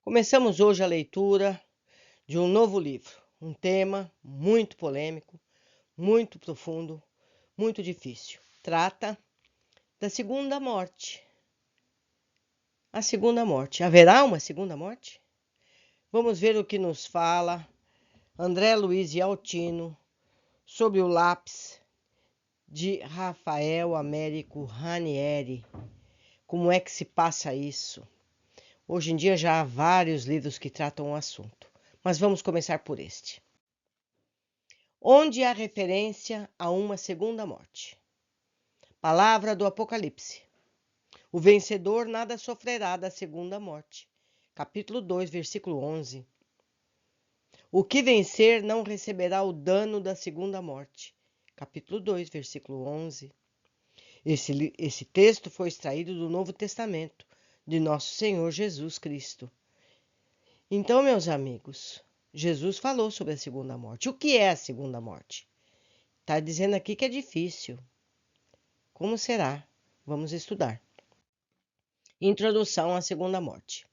Começamos hoje a leitura de um novo livro, um tema muito polêmico, muito profundo, muito difícil. Trata da segunda morte. A segunda morte. Haverá uma segunda morte? Vamos ver o que nos fala André Luiz de Altino sobre o lápis de Rafael Américo Ranieri. Como é que se passa isso? Hoje em dia já há vários livros que tratam o assunto, mas vamos começar por este. Onde há referência a uma segunda morte. Palavra do Apocalipse. O vencedor nada sofrerá da segunda morte. Capítulo 2, versículo 11. O que vencer não receberá o dano da segunda morte. Capítulo 2, versículo 11. Esse texto foi extraído do Novo Testamento de Nosso Senhor Jesus Cristo. Então, meus amigos, Jesus falou sobre a segunda morte. O que é a segunda morte? Está dizendo aqui que é difícil. Como será? Vamos estudar. Introdução à segunda morte.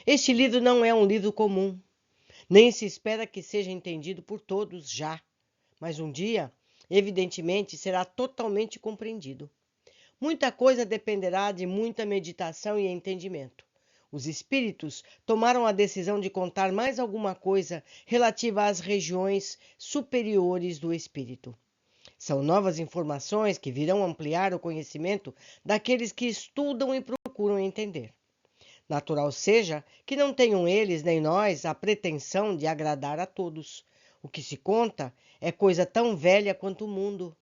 Este livro não é um livro comum, nem se espera que seja entendido por todos já, mas um dia, evidentemente, será totalmente compreendido. Muita coisa dependerá de muita meditação e entendimento. Os espíritos tomaram a decisão de contar mais alguma coisa relativa às regiões superiores do espírito. São novas informações que virão ampliar o conhecimento daqueles que estudam e procuram entender. Natural seja que não tenham eles nem nós a pretensão de agradar a todos. O que se conta é coisa tão velha quanto o mundo,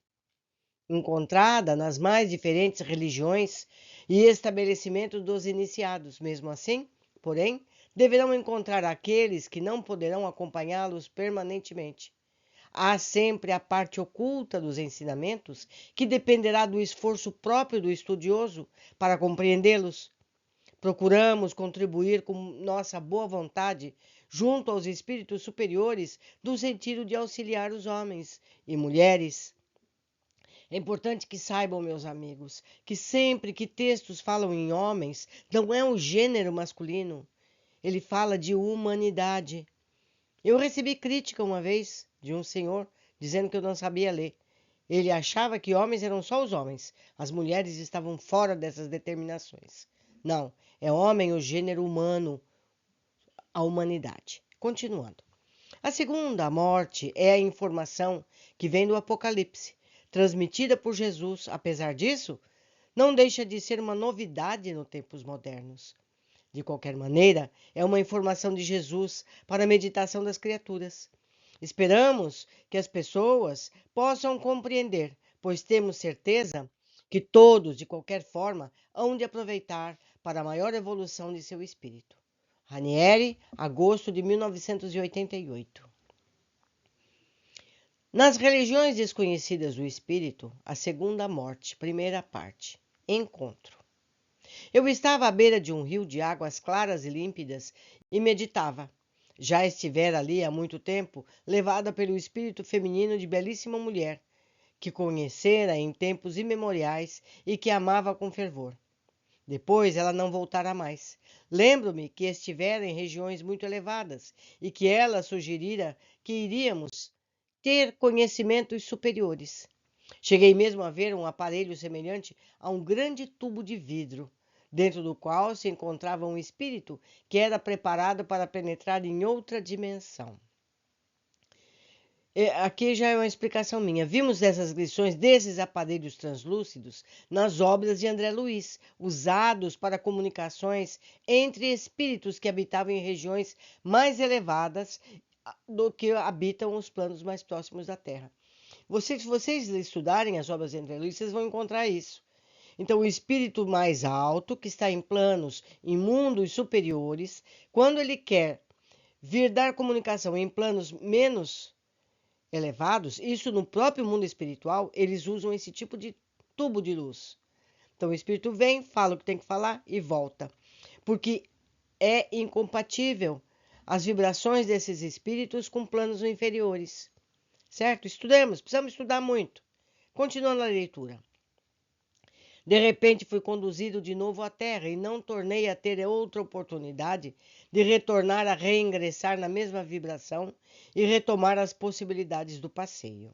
encontrada nas mais diferentes religiões e estabelecimentos dos iniciados. Mesmo assim, porém, deverão encontrar aqueles que não poderão acompanhá-los permanentemente. Há sempre a parte oculta dos ensinamentos que dependerá do esforço próprio do estudioso para compreendê-los. Procuramos contribuir com nossa boa vontade junto aos espíritos superiores no sentido de auxiliar os homens e mulheres. É importante que saibam, meus amigos, que sempre que textos falam em homens, não é o gênero masculino. Ele fala de humanidade. Eu recebi crítica uma vez de um senhor dizendo que eu não sabia ler. Ele achava que homens eram só os homens, as mulheres estavam fora dessas determinações. Não, é homem o gênero humano, a humanidade. Continuando. A segunda morte é a informação que vem do Apocalipse, transmitida por Jesus. Apesar disso, não deixa de ser uma novidade nos tempos modernos. De qualquer maneira, é uma informação de Jesus para a meditação das criaturas. Esperamos que as pessoas possam compreender, pois temos certeza que todos, de qualquer forma, hão de aproveitar para a maior evolução de seu espírito. Ranieri, agosto de 1988. Nas religiões desconhecidas do espírito, a segunda morte, primeira parte. Encontro. Eu estava à beira de um rio de águas claras e límpidas e meditava. Já estivera ali há muito tempo, levada pelo espírito feminino de belíssima mulher, que conhecera em tempos imemoriais e que amava com fervor. Depois ela não voltara mais. Lembro-me que estivera em regiões muito elevadas e que ela sugerira que iríamos ter conhecimentos superiores. Cheguei mesmo a ver um aparelho semelhante a um grande tubo de vidro, dentro do qual se encontrava um espírito que era preparado para penetrar em outra dimensão. Aqui já é uma explicação minha. Vimos essas lições desses aparelhos translúcidos nas obras de André Luiz, usados para comunicações entre espíritos que habitavam em regiões mais elevadas do que habitam os planos mais próximos da Terra. Se vocês estudarem as obras de André Luiz, vocês vão encontrar isso. Então, o espírito mais alto, que está em planos, em mundos superiores, quando ele quer vir dar comunicação em planos menos elevados, isso no próprio mundo espiritual, eles usam esse tipo de tubo de luz. Então, o espírito vem, fala o que tem que falar e volta. Porque é incompatível as vibrações desses espíritos com planos inferiores. Certo? Estudemos, precisamos estudar muito. Continuando a leitura. De repente fui conduzido de novo à Terra e não tornei a ter outra oportunidade de retornar a reingressar na mesma vibração e retomar as possibilidades do passeio.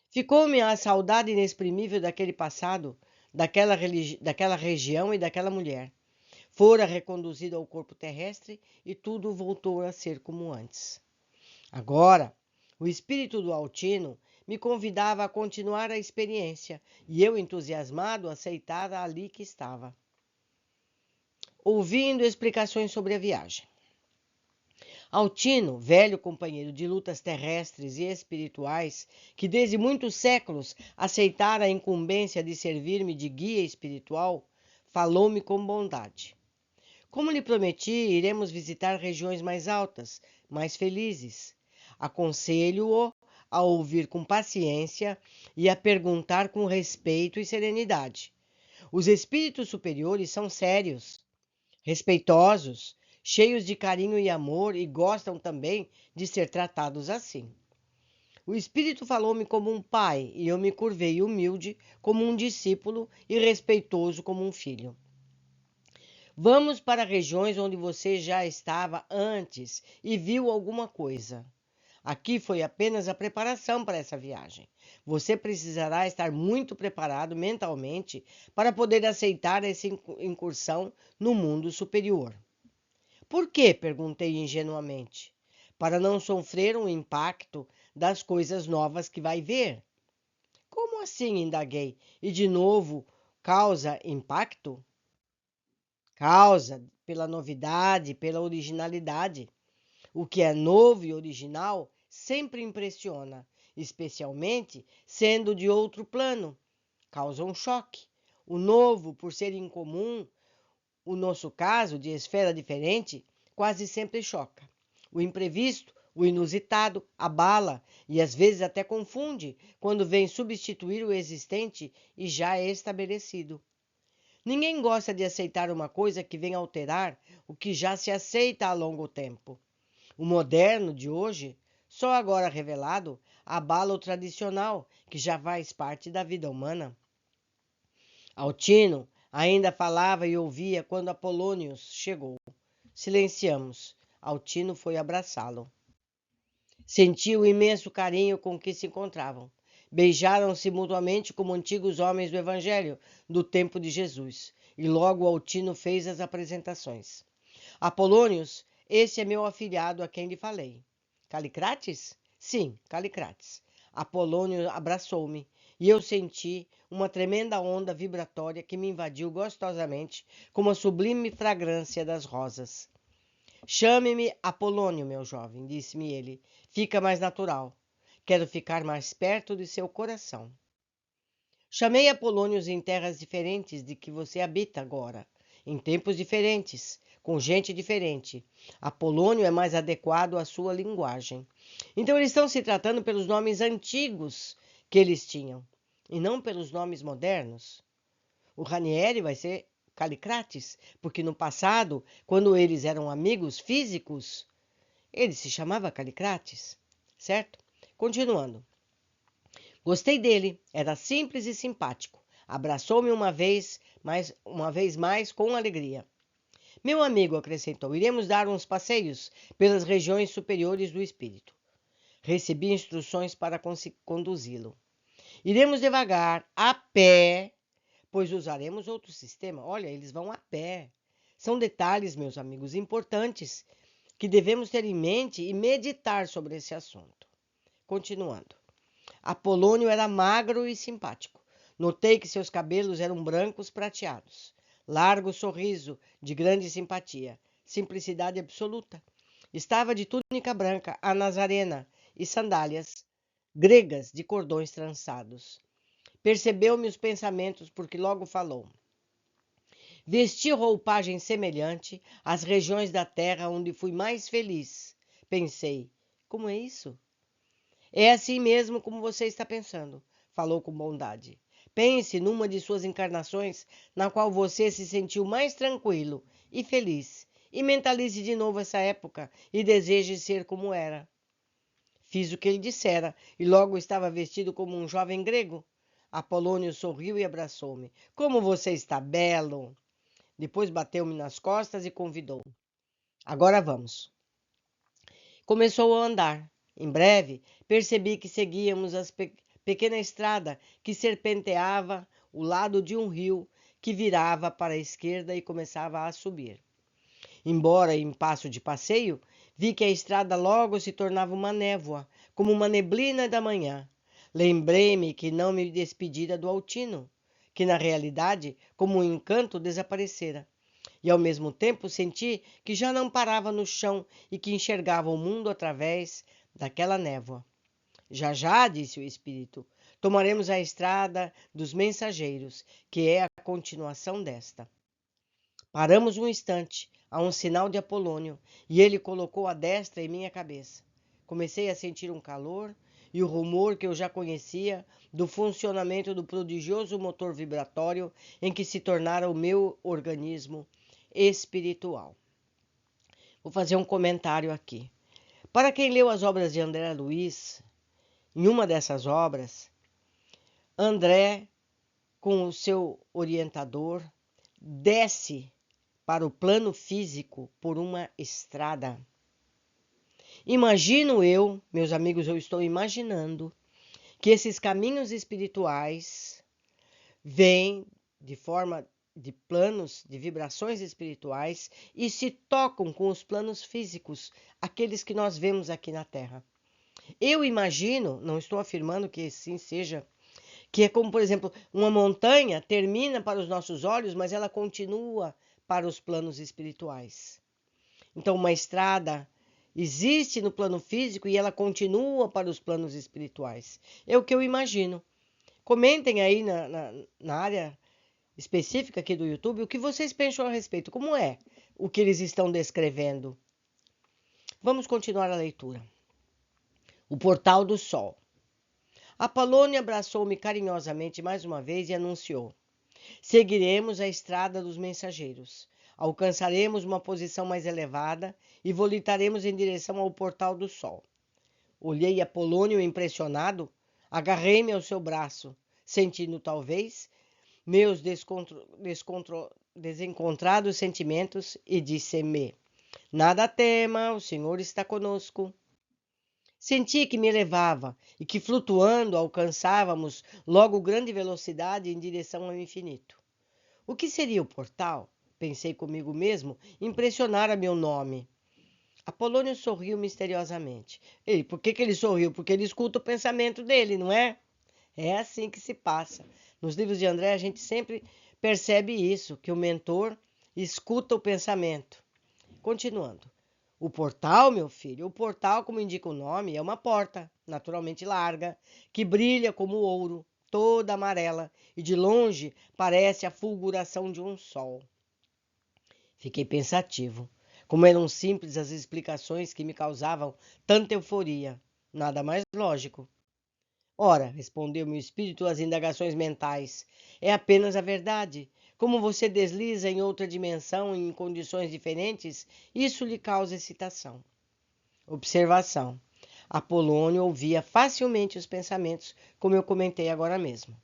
Ficou-me a saudade inexprimível daquele passado, daquela região e daquela mulher. Fora reconduzido ao corpo terrestre e tudo voltou a ser como antes. Agora, o espírito do Altino me convidava a continuar a experiência e eu, entusiasmado, aceitara ali que estava, ouvindo explicações sobre a viagem. Altino, velho companheiro de lutas terrestres e espirituais, que desde muitos séculos aceitara a incumbência de servir-me de guia espiritual, falou-me com bondade. Como lhe prometi, iremos visitar regiões mais altas, mais felizes. Aconselho-o a ouvir com paciência e a perguntar com respeito e serenidade. Os espíritos superiores são sérios, respeitosos, cheios de carinho e amor e gostam também de ser tratados assim. O espírito falou-me como um pai e eu me curvei humilde como um discípulo e respeitoso como um filho. Vamos para regiões onde você já estava antes e viu alguma coisa. Aqui foi apenas a preparação para essa viagem. Você precisará estar muito preparado mentalmente para poder aceitar essa incursão no mundo superior. Por quê? Perguntei ingenuamente. Para não sofrer um impacto das coisas novas que vai ver. Como assim? Indaguei. E de novo, causa impacto? Causa pela novidade, pela originalidade. O que é novo e original sempre impressiona, especialmente sendo de outro plano. Causa um choque. O novo, por ser incomum, o nosso caso, de esfera diferente, quase sempre choca. O imprevisto, o inusitado, abala e às vezes até confunde quando vem substituir o existente e já estabelecido. Ninguém gosta de aceitar uma coisa que vem alterar o que já se aceita há longo tempo. O moderno de hoje, só agora revelado, abala o tradicional, que já faz parte da vida humana. Altino ainda falava e ouvia quando Apolônios chegou. Silenciamos. Altino foi abraçá-lo. Sentiu o imenso carinho com que se encontravam. Beijaram-se mutuamente como antigos homens do Evangelho, do tempo de Jesus. E logo Altino fez as apresentações. Apolônios, esse é meu afilhado a quem lhe falei. Calicrates? Sim, Calicrates. Apolônio abraçou-me e eu senti uma tremenda onda vibratória que me invadiu gostosamente como a sublime fragrância das rosas. Chame-me Apolônio, meu jovem, disse-me ele. Fica mais natural. Quero ficar mais perto de seu coração. Chamei Apolônios em terras diferentes de que você habita agora, em tempos diferentes, com gente diferente. Apolônio é mais adequado à sua linguagem. Então eles estão se tratando pelos nomes antigos que eles tinham, e não pelos nomes modernos. O Ranieri vai ser Calicrates, porque no passado, quando eles eram amigos físicos, ele se chamava Calicrates, certo? Continuando. Gostei dele, era simples e simpático. Abraçou-me uma vez mais com alegria. Meu amigo, acrescentou, iremos dar uns passeios pelas regiões superiores do espírito. Recebi instruções para conduzi-lo. Iremos devagar, a pé, pois usaremos outro sistema. Olha, eles vão a pé. São detalhes, meus amigos, importantes que devemos ter em mente e meditar sobre esse assunto. Continuando. Apolônio era magro e simpático. Notei que seus cabelos eram brancos prateados. Largo sorriso, de grande simpatia. Simplicidade absoluta. Estava de túnica branca, a nazarena, e sandálias gregas de cordões trançados. Percebeu-me os pensamentos, porque logo falou. Vesti roupagem semelhante às regiões da terra onde fui mais feliz. Pensei, como é isso? É assim mesmo como você está pensando, falou com bondade. Pense numa de suas encarnações na qual você se sentiu mais tranquilo e feliz, e mentalize de novo essa época e deseje ser como era. Fiz o que ele dissera e logo estava vestido como um jovem grego. Apolônio sorriu e abraçou-me. Como você está belo! Depois bateu-me nas costas e convidou. Agora vamos. Começou a andar. Em breve, percebi que seguíamos a pequena estrada que serpenteava o lado de um rio que virava para a esquerda e começava a subir. Embora em passo de passeio, vi que a estrada logo se tornava uma névoa, como uma neblina da manhã. Lembrei-me que não me despedira do Altino, que na realidade, como um encanto, desaparecera. E ao mesmo tempo senti que já não parava no chão e que enxergava o mundo através daquela névoa. Já já, disse o espírito, tomaremos a estrada dos mensageiros, que é a continuação desta. Paramos um instante, a um sinal de Apolônio, e ele colocou a destra em minha cabeça. Comecei a sentir um calor e o rumor que eu já conhecia do funcionamento do prodigioso motor vibratório em que se tornara o meu organismo espiritual. Vou fazer um comentário aqui. Para quem leu as obras de André Luiz, em uma dessas obras, André, com o seu orientador, desce para o plano físico por uma estrada. Imagino eu, meus amigos, eu estou imaginando que esses caminhos espirituais vêm de forma de planos, de vibrações espirituais e se tocam com os planos físicos, aqueles que nós vemos aqui na Terra. Eu imagino, não estou afirmando que assim seja, que é como, por exemplo, uma montanha termina para os nossos olhos, mas ela continua para os planos espirituais. Então, uma estrada existe no plano físico e ela continua para os planos espirituais. É o que eu imagino. Comentem aí na área específica aqui do YouTube o que vocês pensam a respeito. Como é o que eles estão descrevendo? Vamos continuar a leitura. O Portal do Sol. Apolônio abraçou-me carinhosamente mais uma vez e anunciou: seguiremos a estrada dos mensageiros. Alcançaremos uma posição mais elevada e voltaremos em direção ao Portal do Sol. Olhei Apolônio impressionado, agarrei-me ao seu braço, sentindo talvez meus desencontrados sentimentos e disse-me: nada tema, o Senhor está conosco. Senti que me levava e que flutuando alcançávamos logo grande velocidade em direção ao infinito. O que seria o portal? Pensei comigo mesmo, impressionara meu nome. Apolônio sorriu misteriosamente. Por que ele sorriu? Porque ele escuta o pensamento dele, não é? É assim que se passa. Nos livros de André a gente sempre percebe isso, que o mentor escuta o pensamento. Continuando. O portal, meu filho, o portal, como indica o nome, é uma porta, naturalmente larga, que brilha como ouro, toda amarela, e de longe parece a fulguração de um sol. Fiquei pensativo. Como eram simples as explicações que me causavam tanta euforia. Nada mais lógico. Ora, respondeu meu espírito às indagações mentais, é apenas a verdade. Como você desliza em outra dimensão em condições diferentes, isso lhe causa excitação. Observação. Apolônio ouvia facilmente os pensamentos, como eu comentei agora mesmo.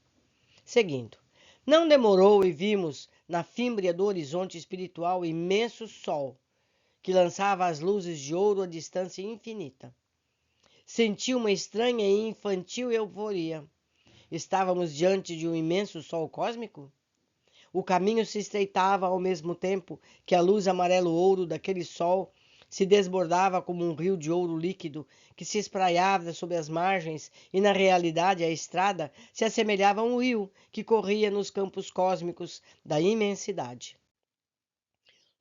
Seguindo. Não demorou e vimos, na fímbria do horizonte espiritual, imenso sol, que lançava as luzes de ouro a distância infinita. Senti uma estranha e infantil euforia. Estávamos diante de um imenso sol cósmico? O caminho se estreitava ao mesmo tempo que a luz amarelo-ouro daquele sol se desbordava como um rio de ouro líquido que se espraiava sobre as margens e, na realidade, a estrada se assemelhava a um rio que corria nos campos cósmicos da imensidade.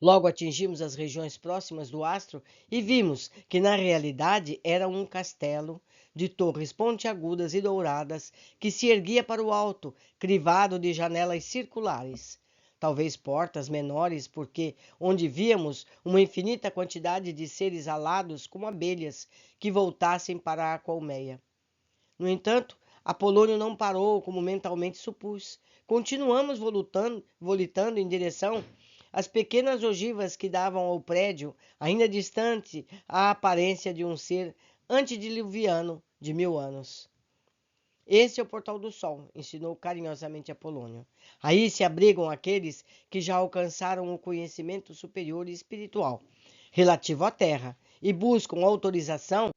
Logo atingimos as regiões próximas do astro e vimos que, na realidade, era um castelo de torres pontiagudas e douradas que se erguia para o alto, crivado de janelas circulares. Talvez portas menores, porque onde víamos uma infinita quantidade de seres alados como abelhas que voltassem para a colmeia. No entanto, Apolônio não parou como mentalmente supus. Continuamos volitando em direção às pequenas ogivas que davam ao prédio, ainda distante, a aparência de um ser antediluviano de 1000 anos. Esse é o portal do sol, ensinou carinhosamente Apolônio. Aí se abrigam aqueles que já alcançaram o conhecimento superior e espiritual relativo à Terra e buscam autorização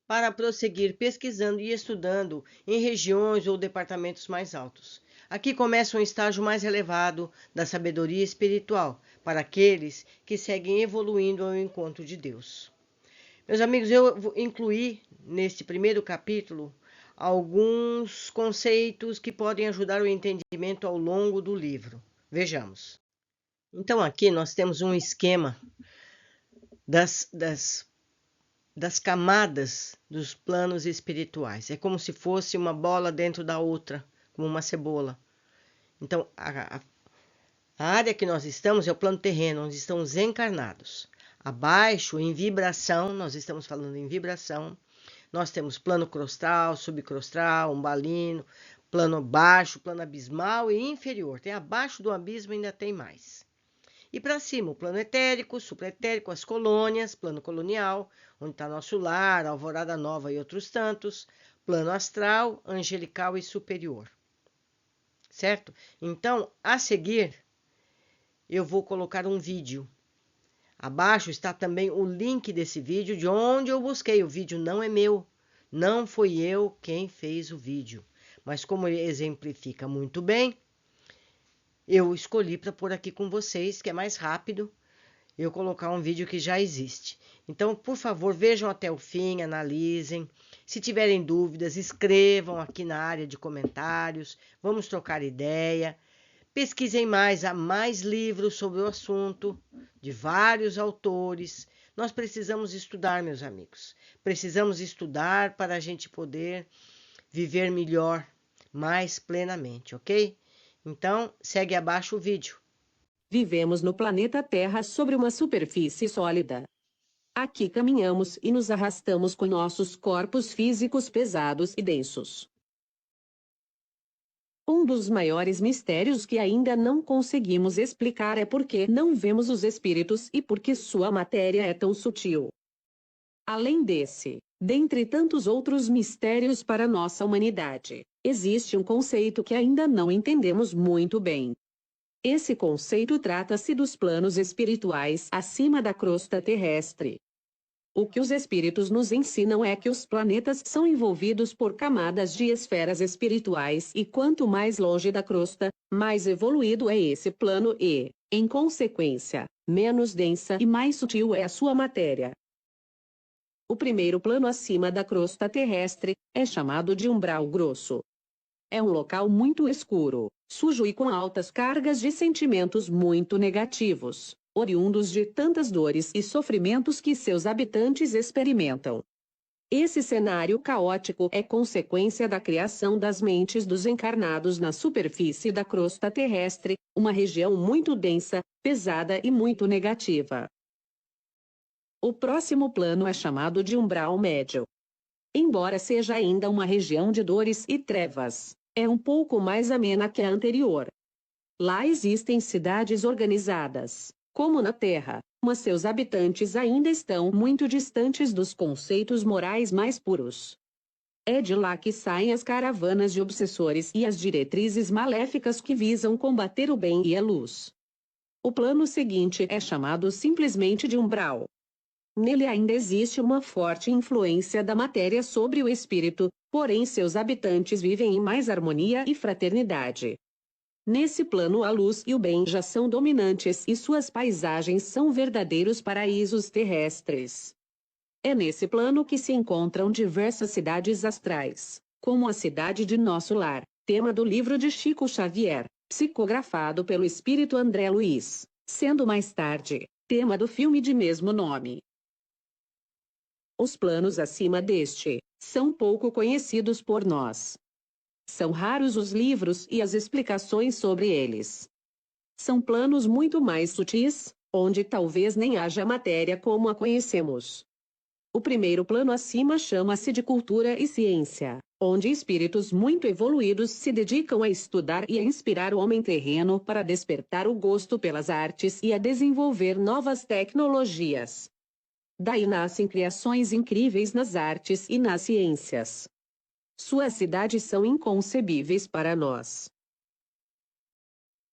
para prosseguir pesquisando e estudando em regiões ou departamentos mais altos. Aqui começa um estágio mais elevado da sabedoria espiritual para aqueles que seguem evoluindo ao encontro de Deus. Meus amigos, eu incluí neste primeiro capítulo alguns conceitos que podem ajudar o entendimento ao longo do livro. Vejamos. Então, aqui nós temos um esquema das camadas dos planos espirituais. É como se fosse uma bola dentro da outra, como uma cebola. Então, a área que nós estamos é o plano terreno, onde estão os encarnados. Abaixo, em vibração, nós estamos falando em vibração, nós temos plano crostral, subcrostral, umbalino, plano baixo, plano abismal e inferior. Tem abaixo do abismo ainda tem mais. E para cima, o plano etérico, supraetérico, as colônias, plano colonial, onde está nosso lar, alvorada nova e outros tantos, plano astral, angelical e superior. Certo? Então, a seguir, eu vou colocar um vídeo. Abaixo está também o link desse vídeo, de onde eu busquei. O vídeo não é meu, não fui eu quem fez o vídeo. Mas como ele exemplifica muito bem, eu escolhi para pôr aqui com vocês, que é mais rápido eu colocar um vídeo que já existe. Então, por favor, vejam até o fim, analisem. Se tiverem dúvidas, escrevam aqui na área de comentários. Vamos trocar ideia. Pesquisem mais, há mais livros sobre o assunto, de vários autores. Nós precisamos estudar, meus amigos. Precisamos estudar para a gente poder viver melhor, mais plenamente, ok? Então, segue abaixo o vídeo. Vivemos no planeta Terra sobre uma superfície sólida. Aqui caminhamos e nos arrastamos com nossos corpos físicos pesados e densos. Um dos maiores mistérios que ainda não conseguimos explicar é por que não vemos os espíritos e por que sua matéria é tão sutil. Além desse, dentre tantos outros mistérios para nossa humanidade, existe um conceito que ainda não entendemos muito bem. Esse conceito trata-se dos planos espirituais acima da crosta terrestre. O que os espíritos nos ensinam é que os planetas são envolvidos por camadas de esferas espirituais e quanto mais longe da crosta, mais evoluído é esse plano e, em consequência, menos densa e mais sutil é a sua matéria. O primeiro plano acima da crosta terrestre é chamado de umbral grosso. É um local muito escuro, sujo e com altas cargas de sentimentos muito negativos, oriundos de tantas dores e sofrimentos que seus habitantes experimentam. Esse cenário caótico é consequência da criação das mentes dos encarnados na superfície da crosta terrestre, uma região muito densa, pesada e muito negativa. O próximo plano é chamado de umbral médio. Embora seja ainda uma região de dores e trevas, é um pouco mais amena que a anterior. Lá existem cidades organizadas, como na Terra, mas seus habitantes ainda estão muito distantes dos conceitos morais mais puros. É de lá que saem as caravanas de obsessores e as diretrizes maléficas que visam combater o bem e a luz. O plano seguinte é chamado simplesmente de umbral. Nele ainda existe uma forte influência da matéria sobre o espírito, porém seus habitantes vivem em mais harmonia e fraternidade. Nesse plano a luz e o bem já são dominantes e suas paisagens são verdadeiros paraísos terrestres. É nesse plano que se encontram diversas cidades astrais, como a cidade de Nosso Lar, tema do livro de Chico Xavier, psicografado pelo espírito André Luiz, sendo mais tarde, tema do filme de mesmo nome. Os planos acima deste são pouco conhecidos por nós. São raros os livros e as explicações sobre eles. São planos muito mais sutis, onde talvez nem haja matéria como a conhecemos. O primeiro plano acima chama-se de cultura e ciência, onde espíritos muito evoluídos se dedicam a estudar e a inspirar o homem terreno para despertar o gosto pelas artes e a desenvolver novas tecnologias. Daí nascem criações incríveis nas artes e nas ciências. Suas cidades são inconcebíveis para nós.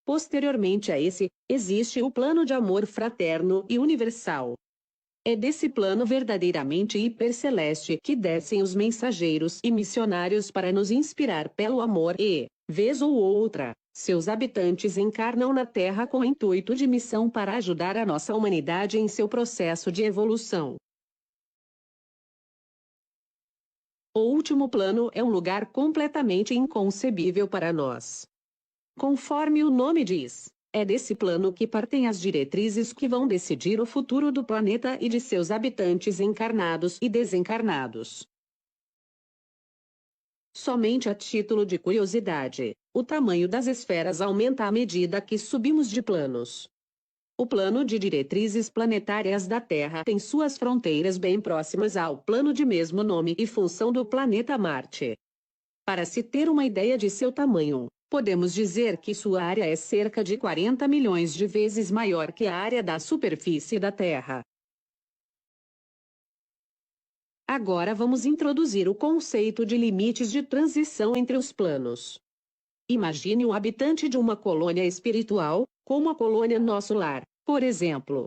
Posteriormente a esse, existe o plano de amor fraterno e universal. É desse plano verdadeiramente hiperceleste que descem os mensageiros e missionários para nos inspirar pelo amor e, vez ou outra, seus habitantes encarnam na Terra com o intuito de missão para ajudar a nossa humanidade em seu processo de evolução. O último plano é um lugar completamente inconcebível para nós. Conforme o nome diz, é desse plano que partem as diretrizes que vão decidir o futuro do planeta e de seus habitantes encarnados e desencarnados. Somente a título de curiosidade, o tamanho das esferas aumenta à medida que subimos de planos. O plano de diretrizes planetárias da Terra tem suas fronteiras bem próximas ao plano de mesmo nome e função do planeta Marte. Para se ter uma ideia de seu tamanho, podemos dizer que sua área é cerca de 40 milhões de vezes maior que a área da superfície da Terra. Agora vamos introduzir o conceito de limites de transição entre os planos. Imagine um habitante de uma colônia espiritual, como a colônia Nosso Lar, por exemplo.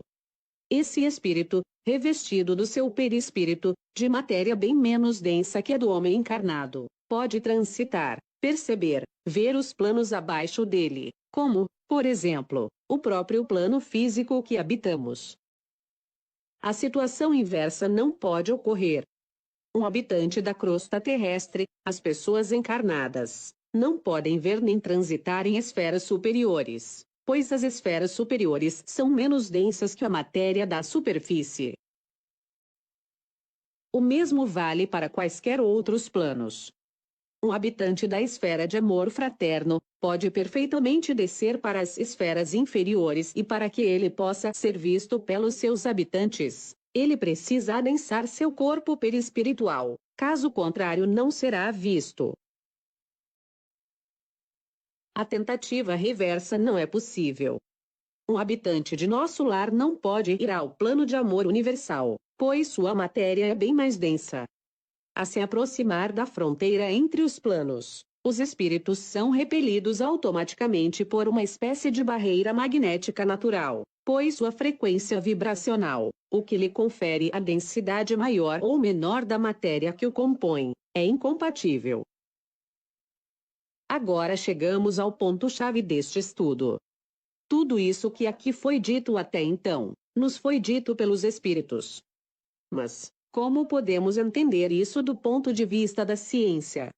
Esse espírito, revestido do seu perispírito, de matéria bem menos densa que a do homem encarnado, pode transitar, perceber, ver os planos abaixo dele, como, por exemplo, o próprio plano físico que habitamos. A situação inversa não pode ocorrer. Um habitante da crosta terrestre, as pessoas encarnadas, não podem ver nem transitar em esferas superiores, pois as esferas superiores são menos densas que a matéria da superfície. O mesmo vale para quaisquer outros planos. Um habitante da esfera de amor fraterno pode perfeitamente descer para as esferas inferiores e para que ele possa ser visto pelos seus habitantes, ele precisa adensar seu corpo perispiritual, caso contrário não será visto. A tentativa reversa não é possível. Um habitante de nosso lar não pode ir ao plano de amor universal, pois sua matéria é bem mais densa. A se aproximar da fronteira entre os planos, os espíritos são repelidos automaticamente por uma espécie de barreira magnética natural, pois sua frequência vibracional, o que lhe confere a densidade maior ou menor da matéria que o compõe, é incompatível. Agora chegamos ao ponto-chave deste estudo. Tudo isso que aqui foi dito até então, nos foi dito pelos espíritos. Mas, como podemos entender isso do ponto de vista da ciência?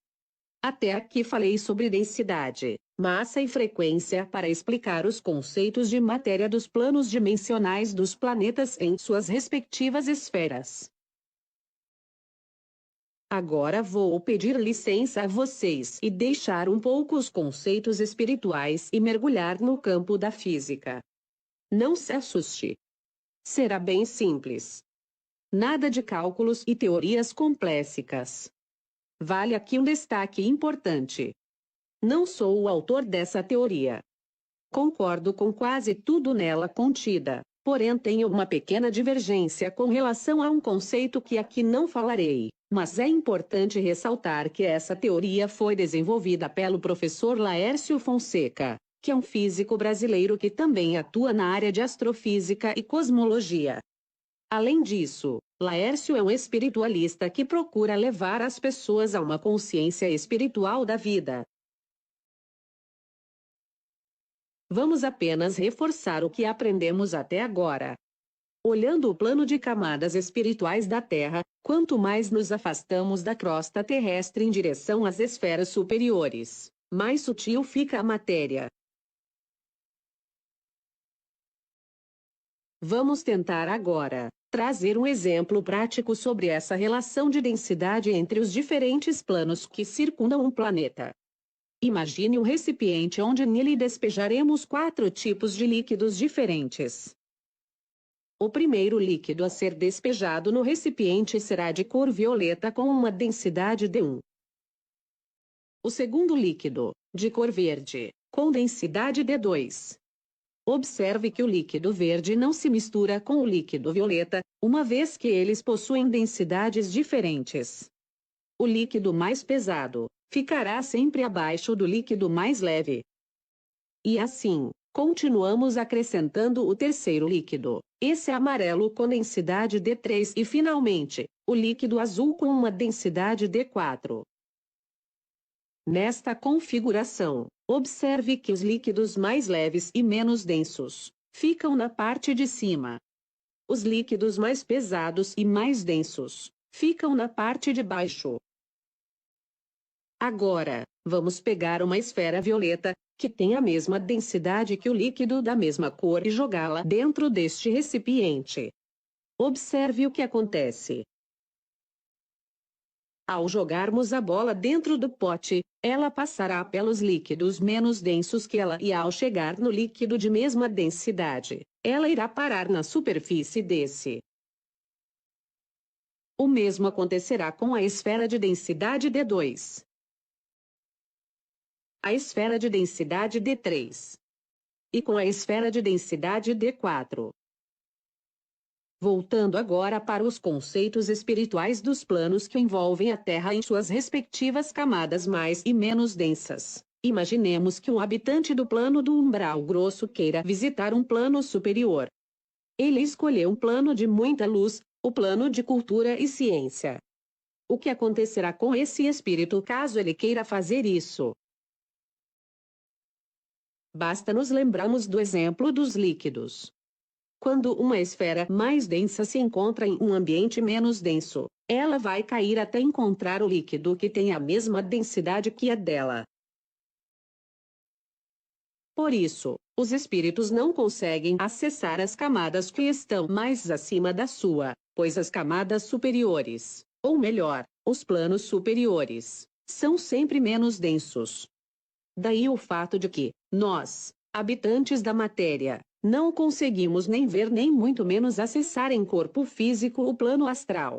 Até aqui falei sobre densidade, massa e frequência para explicar os conceitos de matéria dos planos dimensionais dos planetas em suas respectivas esferas. Agora vou pedir licença a vocês e deixar um pouco os conceitos espirituais e mergulhar no campo da física. Não se assuste. Será bem simples. Nada de cálculos e teorias complexas. Vale aqui um destaque importante. Não sou o autor dessa teoria. Concordo com quase tudo nela contida, porém tenho uma pequena divergência com relação a um conceito que aqui não falarei, mas é importante ressaltar que essa teoria foi desenvolvida pelo professor Laércio Fonseca, que é um físico brasileiro que também atua na área de astrofísica e cosmologia. Além disso, Laércio é um espiritualista que procura levar as pessoas a uma consciência espiritual da vida. Vamos apenas reforçar o que aprendemos até agora. Olhando o plano de camadas espirituais da Terra, quanto mais nos afastamos da crosta terrestre em direção às esferas superiores, mais sutil fica a matéria. Vamos tentar agora trazer um exemplo prático sobre essa relação de densidade entre os diferentes planos que circundam um planeta. Imagine um recipiente onde nele despejaremos 4 tipos de líquidos diferentes. O primeiro líquido a ser despejado no recipiente será de cor violeta com uma densidade de 1. O segundo líquido, de cor verde, com densidade de 2. Observe que o líquido verde não se mistura com o líquido violeta, uma vez que eles possuem densidades diferentes. o líquido mais pesado ficará sempre abaixo do líquido mais leve. E assim, continuamos acrescentando o terceiro líquido, esse amarelo com densidade D3 e finalmente, o líquido azul com uma densidade D4. Nesta configuração, observe que os líquidos mais leves e menos densos ficam na parte de cima. Os líquidos mais pesados e mais densos ficam na parte de baixo. Agora, vamos pegar uma esfera violeta, que tem a mesma densidade que o líquido da mesma cor e jogá-la dentro deste recipiente. Observe o que acontece. Ao jogarmos a bola dentro do pote, ela passará pelos líquidos menos densos que ela e ao chegar no líquido de mesma densidade, ela irá parar na superfície desse. O mesmo acontecerá com a esfera de densidade D2. A esfera de densidade D3. E com a esfera de densidade D4. Voltando agora para os conceitos espirituais dos planos que envolvem a Terra em suas respectivas camadas mais e menos densas. Imaginemos que um habitante do plano do umbral grosso queira visitar um plano superior. Ele escolheu um plano de muita luz, o plano de cultura e ciência. O que acontecerá com esse espírito caso ele queira fazer isso? Basta nos lembrarmos do exemplo dos líquidos. Quando uma esfera mais densa se encontra em um ambiente menos denso, ela vai cair até encontrar o líquido que tem a mesma densidade que a dela. Por isso, os espíritos não conseguem acessar as camadas que estão mais acima da sua, pois as camadas superiores, ou melhor, os planos superiores, são sempre menos densos. Daí o fato de que, nós, habitantes da matéria, não conseguimos nem ver nem muito menos acessar em corpo físico o plano astral.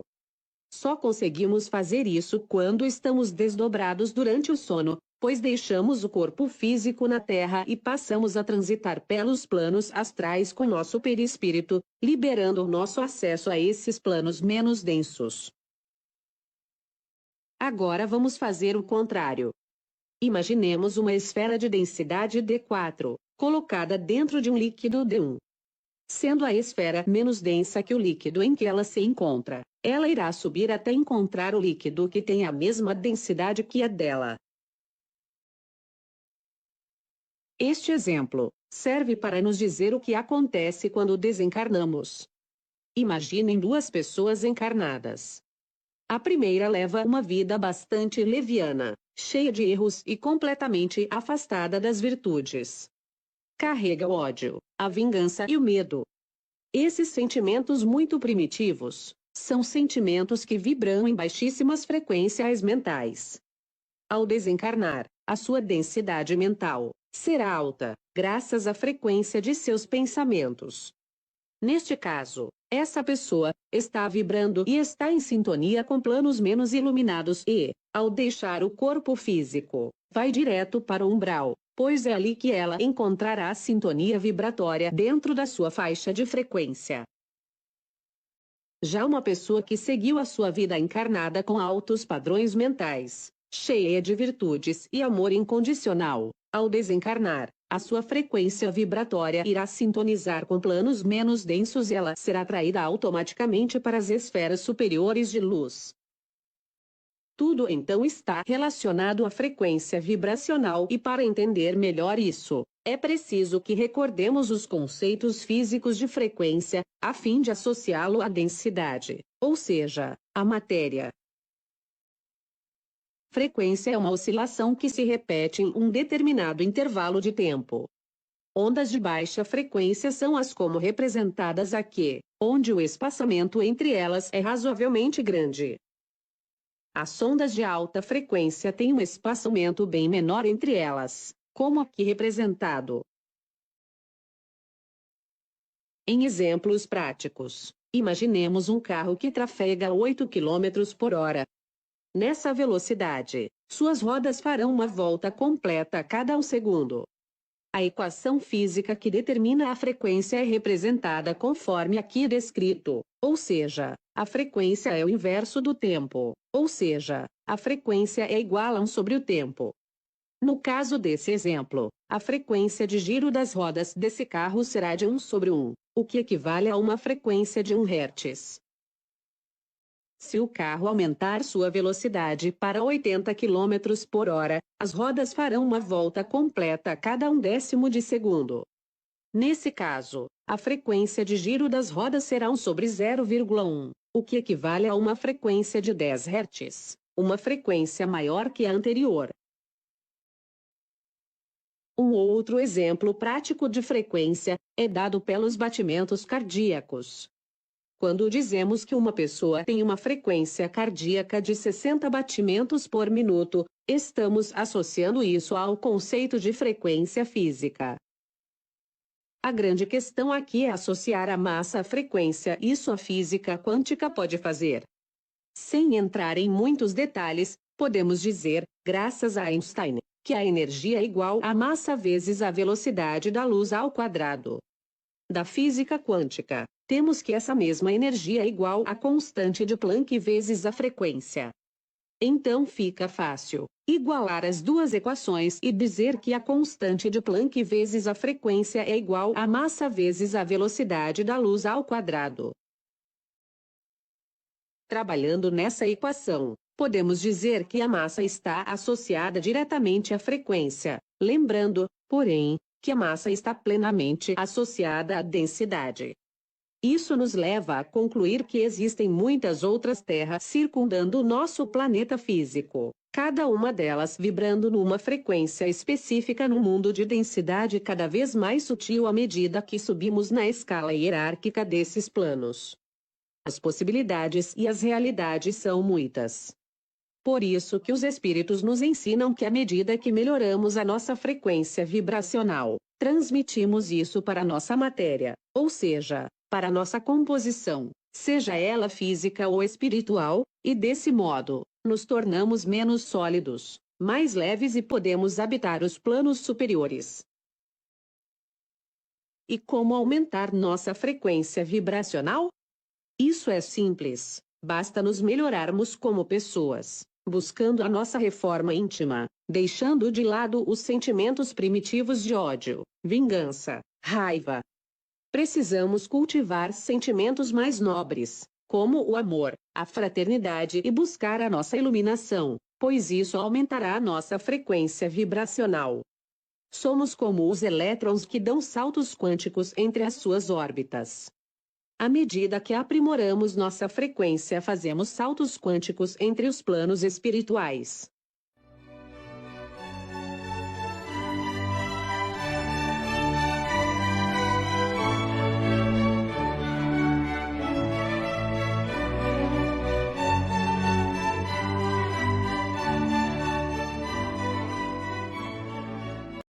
Só conseguimos fazer isso quando estamos desdobrados durante o sono, pois deixamos o corpo físico na Terra e passamos a transitar pelos planos astrais com nosso perispírito, liberando o nosso acesso a esses planos menos densos. Agora vamos fazer o contrário. Imaginemos uma esfera de densidade D4, colocada dentro de um líquido D1. Sendo a esfera menos densa que o líquido em que ela se encontra, ela irá subir até encontrar o líquido que tem a mesma densidade que a dela. Este exemplo serve para nos dizer o que acontece quando desencarnamos. Imaginem duas pessoas encarnadas. A primeira leva uma vida bastante leviana, cheia de erros e completamente afastada das virtudes. Carrega o ódio, a vingança e o medo. Esses sentimentos muito primitivos são sentimentos que vibram em baixíssimas frequências mentais. Ao desencarnar, a sua densidade mental será alta, graças à frequência de seus pensamentos. Neste caso, essa pessoa está vibrando e está em sintonia com planos menos iluminados e, ao deixar o corpo físico, vai direto para o umbral, pois é ali que ela encontrará a sintonia vibratória dentro da sua faixa de frequência. Já uma pessoa que seguiu a sua vida encarnada com altos padrões mentais, cheia de virtudes e amor incondicional, ao desencarnar, a sua frequência vibratória irá sintonizar com planos menos densos e ela será atraída automaticamente para as esferas superiores de luz. Tudo então está relacionado à frequência vibracional e para entender melhor isso, é preciso que recordemos os conceitos físicos de frequência, a fim de associá-lo à densidade, ou seja, à matéria. Frequência é uma oscilação que se repete em um determinado intervalo de tempo. Ondas de baixa frequência são as como representadas aqui, onde o espaçamento entre elas é razoavelmente grande. As ondas de alta frequência têm um espaçamento bem menor entre elas, como aqui representado. Em exemplos práticos, imaginemos um carro que trafega 8 km por hora. Nessa velocidade, suas rodas farão uma volta completa a cada 1 segundo. A equação física que determina a frequência é representada conforme aqui descrito, ou seja, a frequência é o inverso do tempo, ou seja, a frequência é igual a 1 sobre o tempo. No caso desse exemplo, a frequência de giro das rodas desse carro será de 1 sobre 1, o que equivale a uma frequência de 1 Hz. Se o carro aumentar sua velocidade para 80 km por hora, as rodas farão uma volta completa a cada 1/10 de segundo. Nesse caso, a frequência de giro das rodas será 1 sobre 0,1, o que equivale a uma frequência de 10 Hz, uma frequência maior que a anterior. Um outro exemplo prático de frequência é dado pelos batimentos cardíacos. Quando dizemos que uma pessoa tem uma frequência cardíaca de 60 batimentos por minuto, estamos associando isso ao conceito de frequência física. A grande questão aqui é associar a massa à frequência. Isso a física quântica pode fazer. Sem entrar em muitos detalhes, podemos dizer, graças a Einstein, que a energia é igual à massa vezes a velocidade da luz ao quadrado. Da física quântica, temos que essa mesma energia é igual à constante de Planck vezes a frequência. Então fica fácil igualar as duas equações e dizer que a constante de Planck vezes a frequência é igual à massa vezes a velocidade da luz ao quadrado. Trabalhando nessa equação, podemos dizer que a massa está associada diretamente à frequência, lembrando, porém, que a massa está plenamente associada à densidade. Isso nos leva a concluir que existem muitas outras terras circundando o nosso planeta físico, cada uma delas vibrando numa frequência específica num mundo de densidade cada vez mais sutil à medida que subimos na escala hierárquica desses planos. As possibilidades e as realidades são muitas. Por isso que os espíritos nos ensinam que à medida que melhoramos a nossa frequência vibracional, transmitimos isso para a nossa matéria, ou seja, para a nossa composição, seja ela física ou espiritual, e desse modo, nos tornamos menos sólidos, mais leves e podemos habitar os planos superiores. E como aumentar nossa frequência vibracional? Isso é simples, basta nos melhorarmos como pessoas, buscando a nossa reforma íntima, deixando de lado os sentimentos primitivos de ódio, vingança, raiva. Precisamos cultivar sentimentos mais nobres, como o amor, a fraternidade e buscar a nossa iluminação, pois isso aumentará a nossa frequência vibracional. Somos como os elétrons que dão saltos quânticos entre as suas órbitas. À medida que aprimoramos nossa frequência, fazemos saltos quânticos entre os planos espirituais.